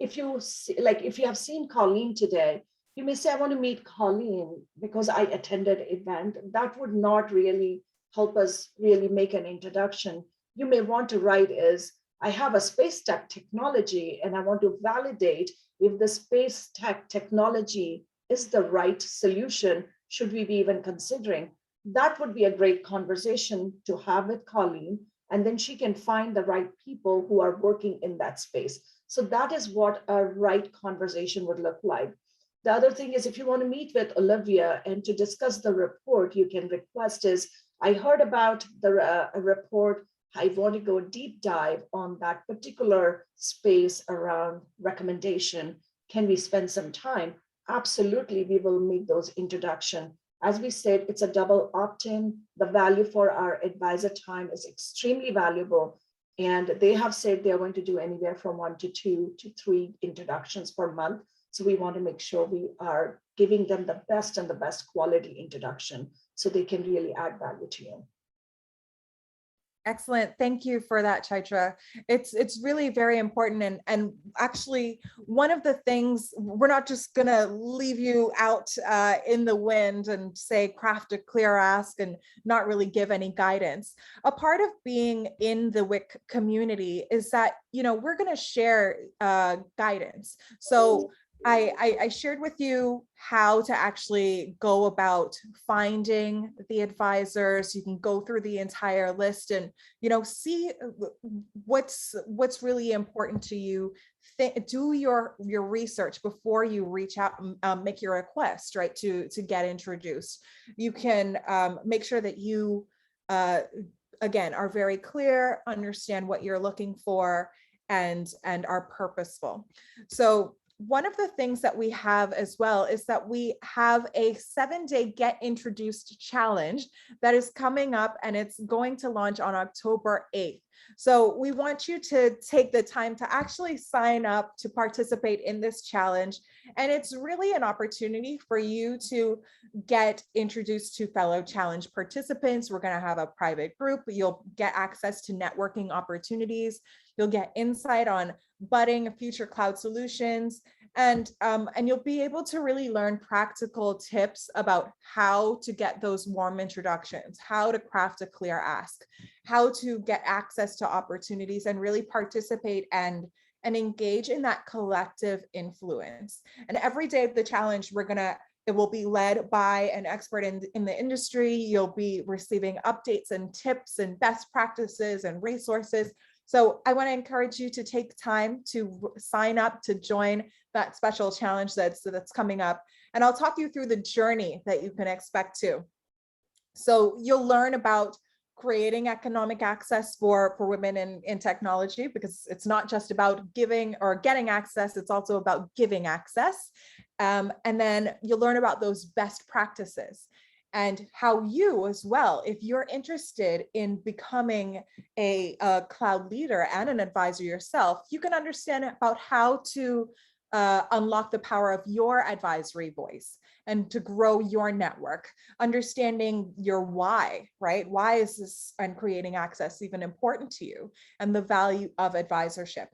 if you see, if you have seen Colleen today, you may say, I want to meet Colleen because I attended an event. That would not really help us really make an introduction. You may want to write is, I have a space tech technology and I want to validate if the space tech technology is the right solution. Should we be even considering? That would be a great conversation to have with Colleen, and then she can find the right people who are working in that space. So that is what a right conversation would look like. The other thing is, if you want to meet with Olivia and to discuss the report, you can request is, I heard about the report. I want to go deep dive on that particular space around recommendation. Can we spend some time? Absolutely, we will make those introductions. As we said, it's a double opt-in. The value for our advisor time is extremely valuable. And they have said they're going to do anywhere from 1 to 2 to 3 introductions per month. So we want to make sure we are giving them the best and the best quality introduction so they can really add value to you. Excellent. Thank you for that, Chaitra. It's really very important. And actually, one of the things, we're not just going to leave you out in the wind and say, craft a clear ask and not really give any guidance. A part of being in the Wix community is that, we're going to share guidance. So I shared with you how to actually go about finding the advisors. You can go through the entire list and, see what's really important to you. Do your research before you reach out, make your request, right, to get introduced. You can make sure that you, again, are very clear, understand what you're looking for, and are purposeful. So one of the things that we have as well is that we have a 7-day Get Introduced challenge that is coming up, and it's going to launch on October 8th. So we want you to take the time to actually sign up to participate in this challenge. And it's really an opportunity for you to get introduced to fellow challenge participants. We're going to have a private group. You'll get access to networking opportunities. You'll get insight on budding future cloud solutions, and you'll be able to really learn practical tips about how to get those warm introductions, how to craft a clear ask, how to get access to opportunities, and really participate and engage in that collective influence. And every day of the challenge, it will be led by an expert in the industry. You'll be receiving updates and tips and best practices and resources. So I want to encourage you to take time to sign up to join that special challenge that's coming up. And I'll talk you through the journey that you can expect too. So you'll learn about creating economic access for women in technology, because it's not just about giving or getting access, it's also about giving access. And then you'll learn about those best practices and how you as well, if you're interested in becoming a cloud leader and an advisor yourself, you can understand about how to unlock the power of your advisory voice and to grow your network, understanding your why, right? Why is this and creating access even important to you, and the value of advisorship.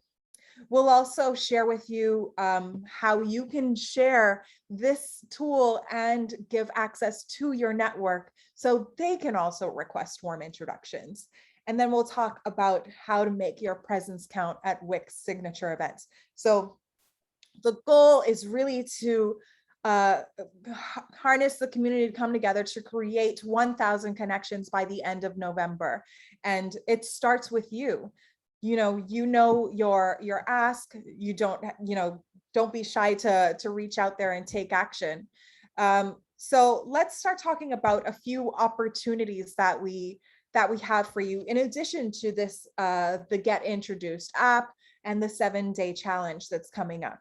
We'll also share with you how you can share this tool and give access to your network so they can also request warm introductions. And then we'll talk about how to make your presence count at Wix signature events. So the goal is really to harness the community to come together to create 1,000 connections by the end of November. And it starts with you. You know your ask. You don't be shy to reach out there and take action. So let's start talking about a few opportunities that we have for you, in addition to this the Get Introduced app and the 7-day challenge that's coming up.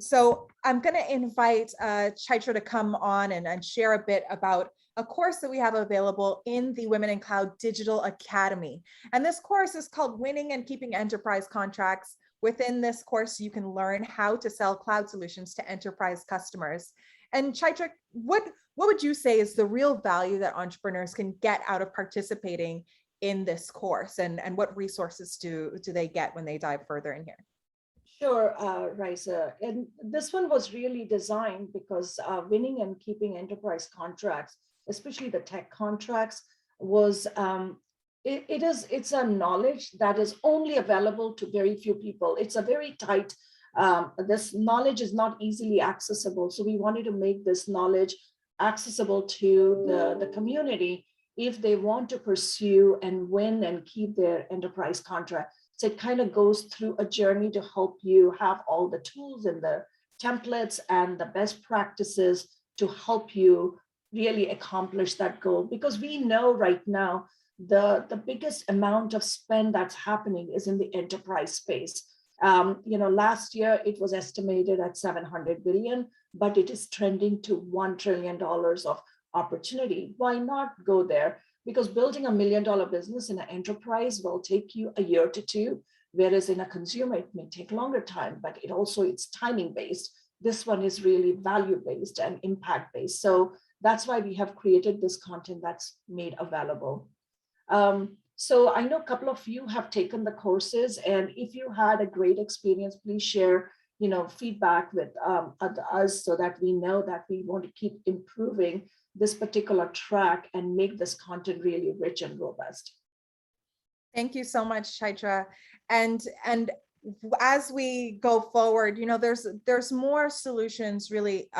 So I'm going to invite Cxo to come on and share a bit about a course that we have available in the Women in Cloud Digital Academy. And this course is called Winning and Keeping Enterprise Contracts. Within this course, you can learn how to sell cloud solutions to enterprise customers. And Cxo, what would you say is the real value that entrepreneurs can get out of participating in this course, and what resources do they get when they dive further in here? Sure, Raisa. And this one was really designed because winning and keeping enterprise contracts, especially the tech contracts, was it's a knowledge that is only available to very few people. It's a very tight, this knowledge is not easily accessible. So we wanted to make this knowledge accessible to the community if they want to pursue and win and keep their enterprise contract. So it kind of goes through a journey to help you have all the tools and the templates and the best practices to help you really accomplish that goal. Because we know right now, the biggest amount of spend that's happening is in the enterprise space. Last year it was estimated at 700 billion, but it is trending to $1 trillion of opportunity. Why not go there? Because building $1 million business in an enterprise will take you a year to two, whereas in a consumer, it may take longer time, but it's timing based. This one is really value based and impact based. So that's why we have created this content that's made available. So I know a couple of you have taken the courses, and if you had a great experience, please share feedback with us so that we know that we want to keep improving this particular track and make this content really rich and robust. Thank you so much, Cxo. And as we go forward, there's more solutions really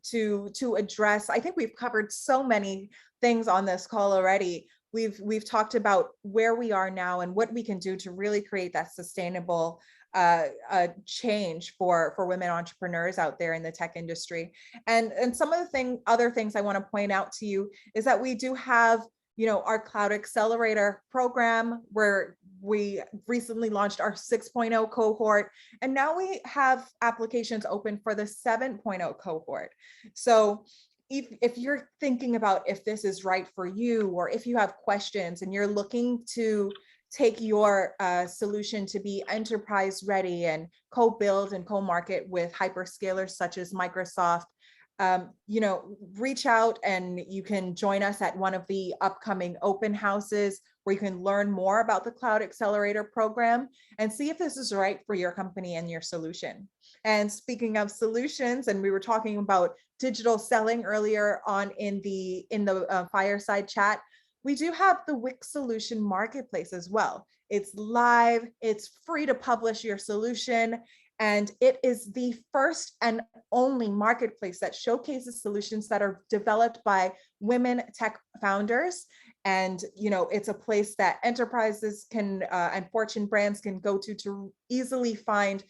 to address. I think we've covered so many things on this call already. We've talked about where we are now and what we can do to really create that sustainable change for women entrepreneurs out there in the tech industry. And some of the other things I want to point out to you is that we do have, our Cloud Accelerator program, where we recently launched our 6.0 cohort, and now we have applications open for the 7.0 cohort. So if you're thinking about if this is right for you, or if you have questions and you're looking to take your solution to be enterprise ready and co-build and co-market with hyperscalers such as Microsoft, reach out and you can join us at one of the upcoming open houses where you can learn more about the Cloud Accelerator program and see if this is right for your company and your solution. And speaking of solutions, and we were talking about digital selling earlier on in the fireside chat, we do have the Wix Solution Marketplace as well. It's live, it's free to publish your solution, and it is the first and only marketplace that showcases solutions that are developed by women tech founders. And it's a place that enterprises can and Fortune brands can go to easily find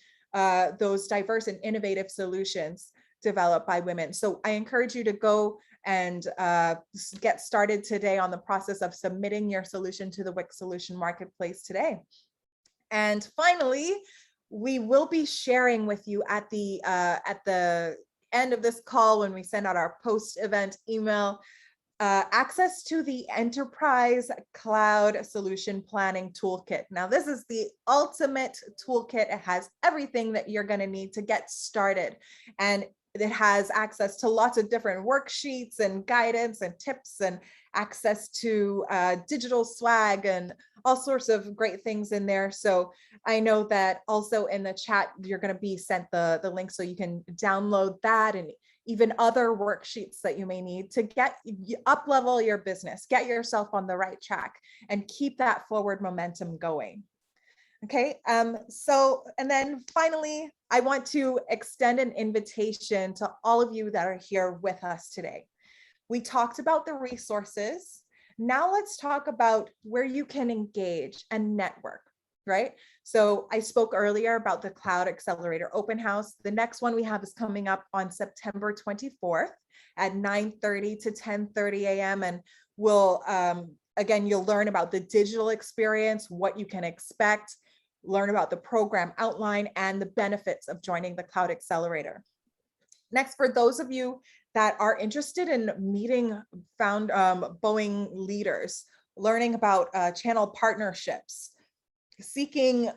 those diverse and innovative solutions developed by women. So I encourage you to go and get started today on the process of submitting your solution to the Wix Solution Marketplace today. And finally, we will be sharing with you at the end of this call, when we send out our post-event email, access to the Enterprise Cloud Solution Planning Toolkit. Now, this is the ultimate toolkit. It has everything that you're going to need to get started. And it has access to lots of different worksheets and guidance and tips and access to digital swag and all sorts of great things in there. So I know that also in the chat, you're going to be sent the link so you can download that and even other worksheets that you may need to get up level your business, get yourself on the right track and keep that forward momentum going. Okay, and then finally, I want to extend an invitation to all of you that are here with us today. We talked about the resources. Now let's talk about where you can engage and network, right? So I spoke earlier about the Cloud Accelerator Open House. The next one we have is coming up on September 24th at 9:30 to 10:30 a.m. And we'll, again, you'll learn about the digital experience, what you can expect, learn about the program outline and the benefits of joining the Cloud Accelerator. Next, for those of you that are interested in meeting Boeing leaders, learning about channel partnerships, seeking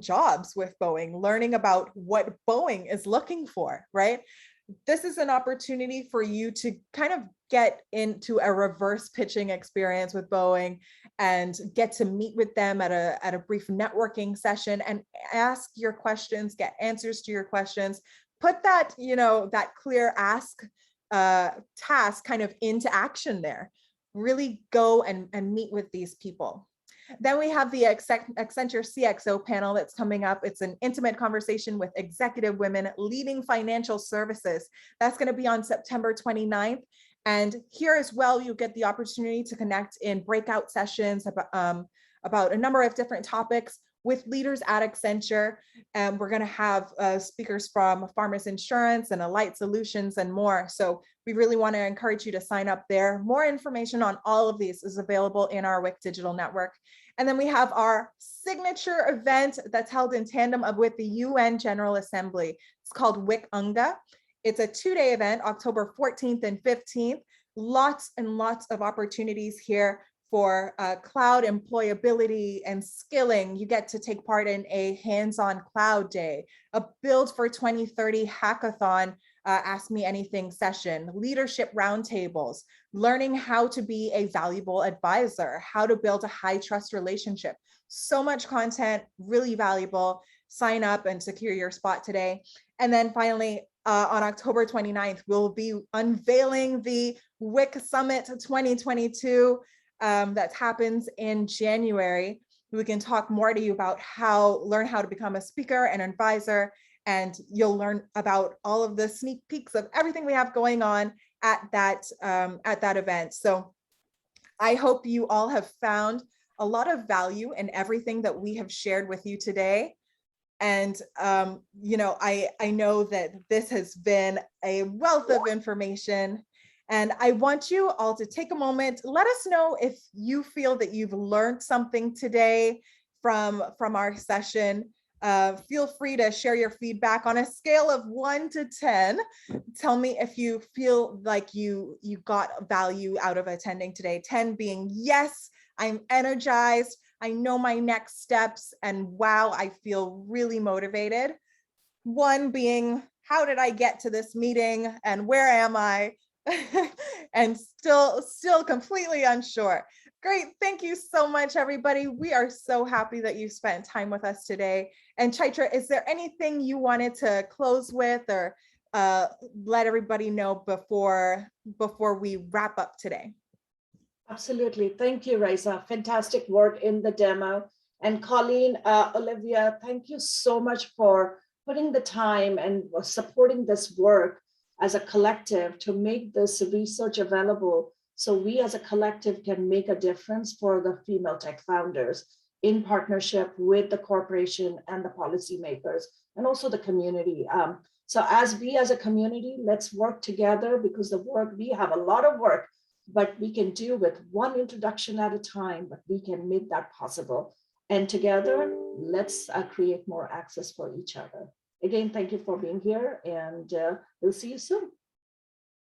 jobs with Boeing, learning about what Boeing is looking for, right? This is an opportunity for you to kind of get into a reverse pitching experience with Boeing and get to meet with them at a brief networking session and ask your questions, get answers to your questions, put that, that clear ask task kind of into action there. Really go and meet with these people. Then we have the Accenture Cxo panel that's coming up. It's an intimate conversation with executive women leading financial services. That's going to be on September 29th. And here as well, you get the opportunity to connect in breakout sessions about a number of different topics with leaders at Accenture. And we're going to have speakers from Farmers Insurance and Alight Solutions and more. So we really want to encourage you to sign up there. More information on all of these is available in our Wix Digital Network. And then we have our signature event that's held in tandem with the UN General Assembly. It's called Wix Unga. It's a 2-day event, October 14th and 15th. Lots and lots of opportunities here for cloud employability and skilling. You get to take part in a hands-on cloud day, a Build for 2030 hackathon, Ask Me Anything session, leadership roundtables, learning how to be a valuable advisor, how to build a high trust relationship. So much content, really valuable. Sign up and secure your spot today. And then finally, on October 29th, we'll be unveiling the Wix Summit 2022 that happens in January. We can talk more to you about learn how to become a speaker and advisor, and you'll learn about all of the sneak peeks of everything we have going on at that event. So I hope you all have found a lot of value in everything that we have shared with you today. And, I know that this has been a wealth of information, and I want you all to take a moment. Let us know if you feel that you've learned something today from our session. Feel free to share your feedback on a scale of 1 to 10. Tell me if you feel like you got value out of attending today. 10 being, yes, I'm energized. I know my next steps, and wow, I feel really motivated. One being, how did I get to this meeting and where am I? And still completely unsure. Great. Thank you so much, everybody. We are so happy that you spent time with us today. And Chaitra, is there anything you wanted to close with or let everybody know before we wrap up today? Absolutely. Thank you, Raisa. Fantastic work in the demo. And Colleen, Olivia, thank you so much for putting the time and supporting this work as a collective to make this research available so we as a collective can make a difference for the female tech founders in partnership with the corporation and the policymakers and also the community. So as we as a community, let's work together because the work, we have a lot of work, but we can do with one introduction at a time, but we can make that possible. And together, let's create more access for each other. Again, thank you for being here, and we'll see you soon.